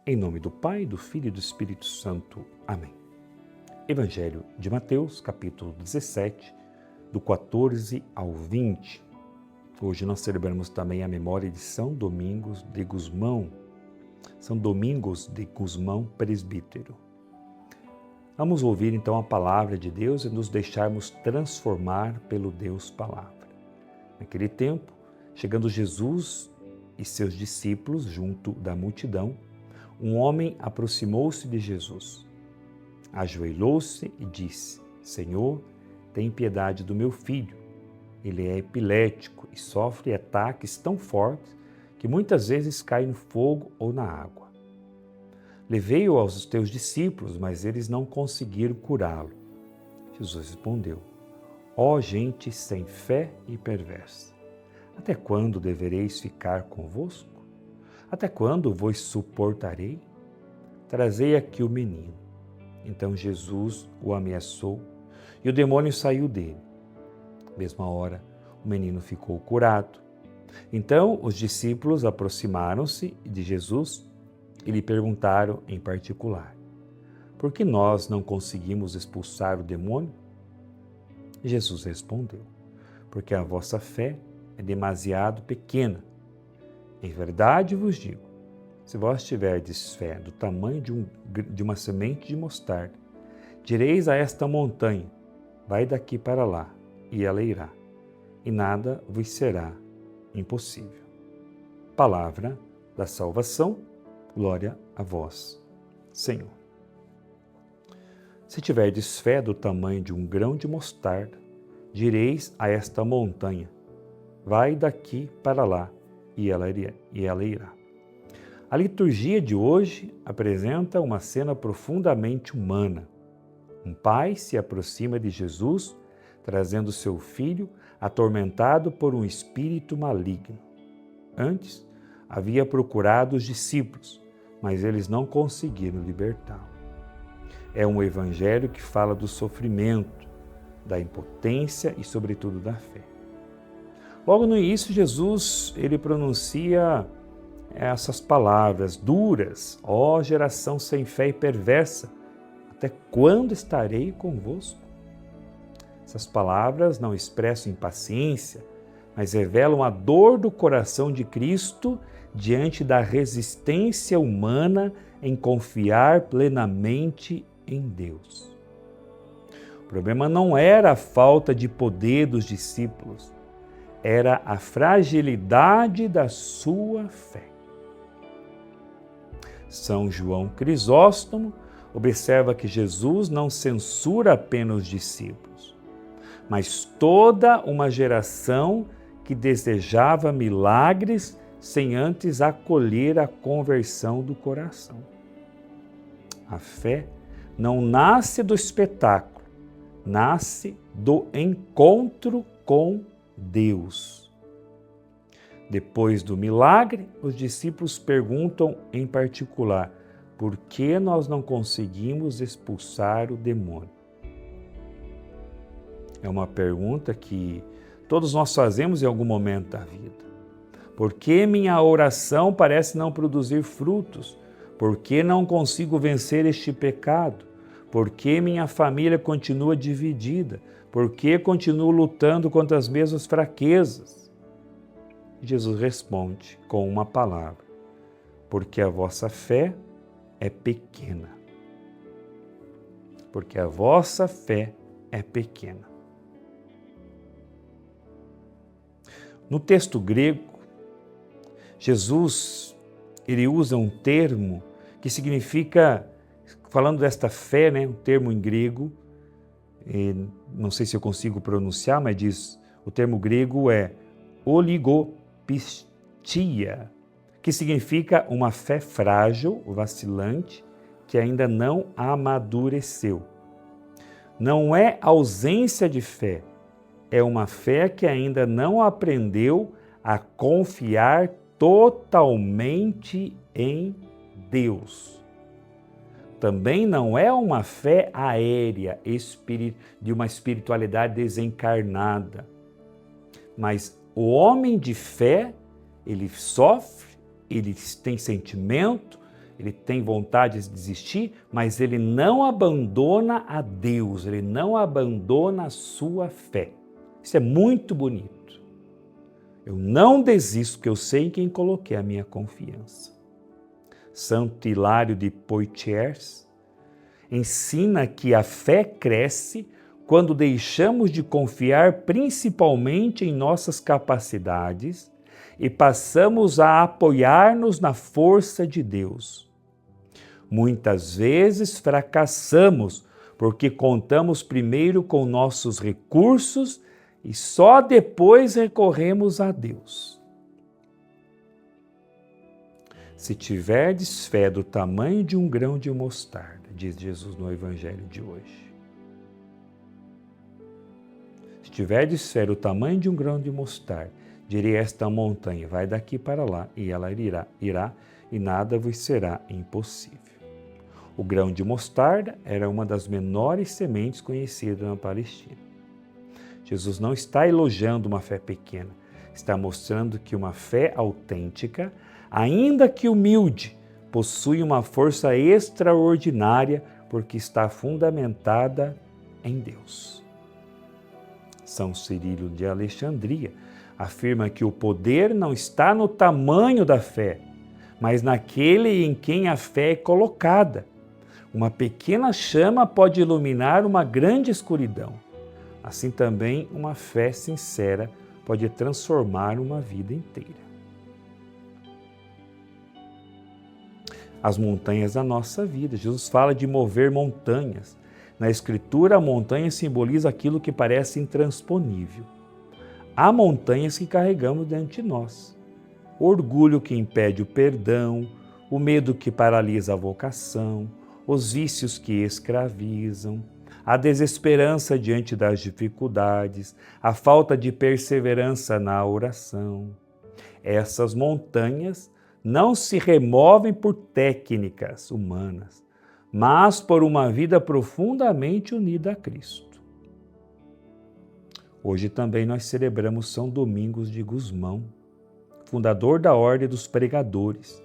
Em nome do Pai, do Filho e do Espírito Santo. Amém. Evangelho de Mateus, capítulo 17, do 14 ao 20. Hoje nós celebramos também a memória de São Domingos de Gusmão. São Domingos de Gusmão, presbítero. Vamos ouvir então a palavra de Deus e nos deixarmos transformar pelo Deus Palavra. Naquele tempo, chegando Jesus e seus discípulos junto da multidão, um homem aproximou-se de Jesus. Ajoelhou-se e disse: Senhor, tem piedade do meu filho. Ele é epilético e sofre ataques tão fortes que muitas vezes cai no fogo ou na água. Levei-o aos teus discípulos, mas eles não conseguiram curá-lo. Jesus respondeu: Ó gente sem fé e perversa, até quando devereis ficar convosco? Até quando vos suportarei? Trazei aqui o menino. Então Jesus o ameaçou e o demônio saiu dele. Na mesma hora, o menino ficou curado. Então os discípulos aproximaram-se de Jesus e lhe perguntaram em particular: por que nós não conseguimos expulsar o demônio? Jesus respondeu: porque a vossa fé é demasiado pequena. Em verdade vos digo, se vós tiverdes fé do tamanho de uma semente de mostarda, direis a esta montanha: vai daqui para lá, e ela irá, e nada vos será impossível. Palavra da salvação. Glória a vós, Senhor. Se tiverdes fé do tamanho de um grão de mostarda, direis a esta montanha: vai daqui para lá, e ela irá. A liturgia de hoje apresenta uma cena profundamente humana. Um pai se aproxima de Jesus, trazendo seu filho atormentado por um espírito maligno. Antes, havia procurado os discípulos, mas eles não conseguiram libertá-lo. É um evangelho que fala do sofrimento, da impotência e, sobretudo, da fé. Logo no início, Jesus ele pronuncia essas palavras duras: ó geração sem fé e perversa, até quando estarei convosco? Essas palavras não expressam impaciência, mas revelam a dor do coração de Cristo diante da resistência humana em confiar plenamente em Deus. O problema não era a falta de poder dos discípulos, era a fragilidade da sua fé. São João Crisóstomo observa que Jesus não censura apenas os discípulos, mas toda uma geração que desejava milagres sem antes acolher a conversão do coração. A fé não nasce do espetáculo, nasce do encontro com Deus. Depois do milagre, os discípulos perguntam em particular: por que nós não conseguimos expulsar o demônio? É uma pergunta que todos nós fazemos em algum momento da vida. Por que minha oração parece não produzir frutos? Por que não consigo vencer este pecado? Por que minha família continua dividida? Por que continuo lutando contra as mesmas fraquezas? Jesus responde com uma palavra: porque a vossa fé é pequena. Porque a vossa fé é pequena. No texto grego, Jesus ele usa um termo que significa, falando desta fé, um termo em grego, não sei se eu consigo pronunciar, mas diz, o termo grego é oligopistia, que significa uma fé frágil, vacilante, que ainda não amadureceu. Não é ausência de fé, é uma fé que ainda não aprendeu a confiar totalmente em Deus. Também não é uma fé aérea, de uma espiritualidade desencarnada. Mas o homem de fé, ele sofre, ele tem sentimento, ele tem vontade de desistir, mas ele não abandona a Deus, ele não abandona a sua fé. Isso é muito bonito. Eu não desisto, porque eu sei em quem coloquei a minha confiança. Santo Hilário de Poitiers ensina que a fé cresce quando deixamos de confiar principalmente em nossas capacidades e passamos a apoiar-nos na força de Deus. Muitas vezes fracassamos porque contamos primeiro com nossos recursos e só depois recorremos a Deus. Se tiverdes fé do tamanho de um grão de mostarda, diz Jesus no Evangelho de hoje. Se tiverdes fé do tamanho de um grão de mostarda, direi a esta montanha, vai daqui para lá, e ela irá, e nada vos será impossível. O grão de mostarda era uma das menores sementes conhecidas na Palestina. Jesus não está elogiando uma fé pequena, está mostrando que uma fé autêntica, ainda que humilde, possui uma força extraordinária porque está fundamentada em Deus. São Cirilo de Alexandria afirma que o poder não está no tamanho da fé, mas naquele em quem a fé é colocada. Uma pequena chama pode iluminar uma grande escuridão. Assim também, uma fé sincera pode transformar uma vida inteira. As montanhas da nossa vida. Jesus fala de mover montanhas. Na Escritura, a montanha simboliza aquilo que parece intransponível. Há montanhas que carregamos diante de nós. O orgulho que impede o perdão, o medo que paralisa a vocação, os vícios que escravizam, a desesperança diante das dificuldades, a falta de perseverança na oração. Essas montanhas não se removem por técnicas humanas, mas por uma vida profundamente unida a Cristo. Hoje também nós celebramos São Domingos de Gusmão, fundador da Ordem dos Pregadores.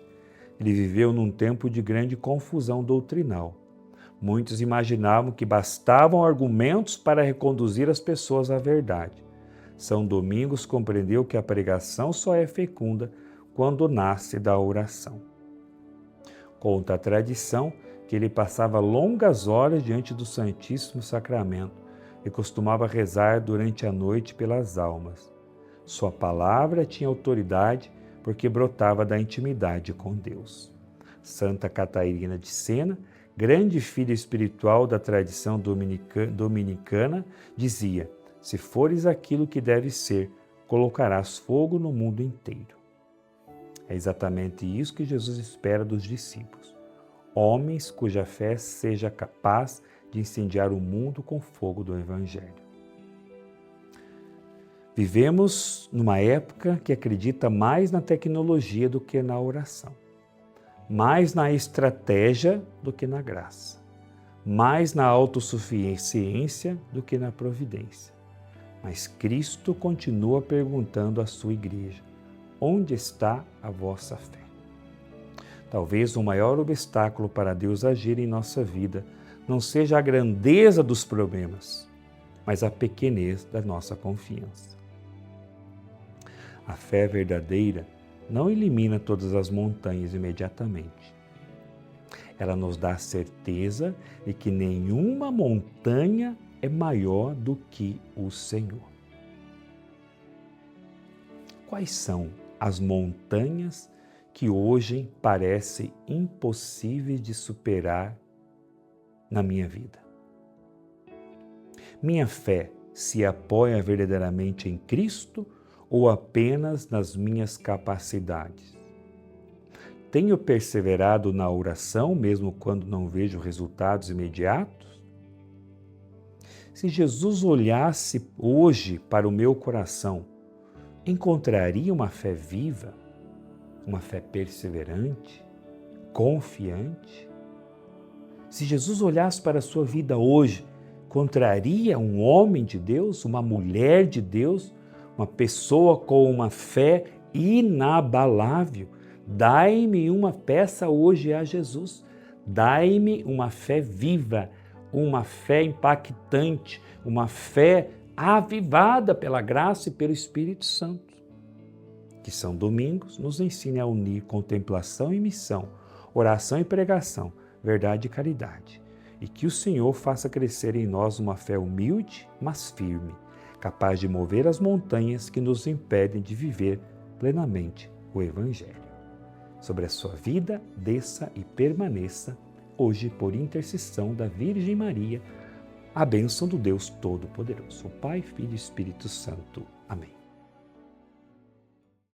Ele viveu num tempo de grande confusão doutrinal. Muitos imaginavam que bastavam argumentos para reconduzir as pessoas à verdade. São Domingos compreendeu que a pregação só é fecunda quando nasce da oração. Conta a tradição que ele passava longas horas diante do Santíssimo Sacramento e costumava rezar durante a noite pelas almas. Sua palavra tinha autoridade porque brotava da intimidade com Deus. Santa Catarina de Sena, grande filha espiritual da tradição dominicana, dizia: se fores aquilo que deves ser, colocarás fogo no mundo inteiro. É exatamente isso que Jesus espera dos discípulos. Homens cuja fé seja capaz de incendiar o mundo com o fogo do Evangelho. Vivemos numa época que acredita mais na tecnologia do que na oração, mais na estratégia do que na graça, mais na autossuficiência do que na providência. Mas Cristo continua perguntando à sua igreja: onde está a vossa fé? Talvez o maior obstáculo para Deus agir em nossa vida não seja a grandeza dos problemas, mas a pequenez da nossa confiança. A fé verdadeira não elimina todas as montanhas imediatamente. Ela nos dá a certeza de que nenhuma montanha é maior do que o Senhor. Quais são as montanhas que hoje parecem impossíveis de superar na minha vida? Minha fé se apoia verdadeiramente em Cristo ou apenas nas minhas capacidades? Tenho perseverado na oração mesmo quando não vejo resultados imediatos? Se Jesus olhasse hoje para o meu coração, encontraria uma fé viva, uma fé perseverante, confiante? Se Jesus olhasse para a sua vida hoje, encontraria um homem de Deus, uma mulher de Deus, uma pessoa com uma fé inabalável, Dai-me uma peça hoje a Jesus. Dai-me uma fé viva, uma fé impactante, uma fé avivada pela graça e pelo Espírito Santo. Que São Domingos nos ensine a unir contemplação e missão, oração e pregação, verdade e caridade. E que o Senhor faça crescer em nós uma fé humilde, mas firme, capaz de mover as montanhas que nos impedem de viver plenamente o Evangelho. Sobre a sua vida, desça e permaneça, hoje por intercessão da Virgem Maria, a bênção do Deus Todo-Poderoso, o Pai, Filho e Espírito Santo. Amém.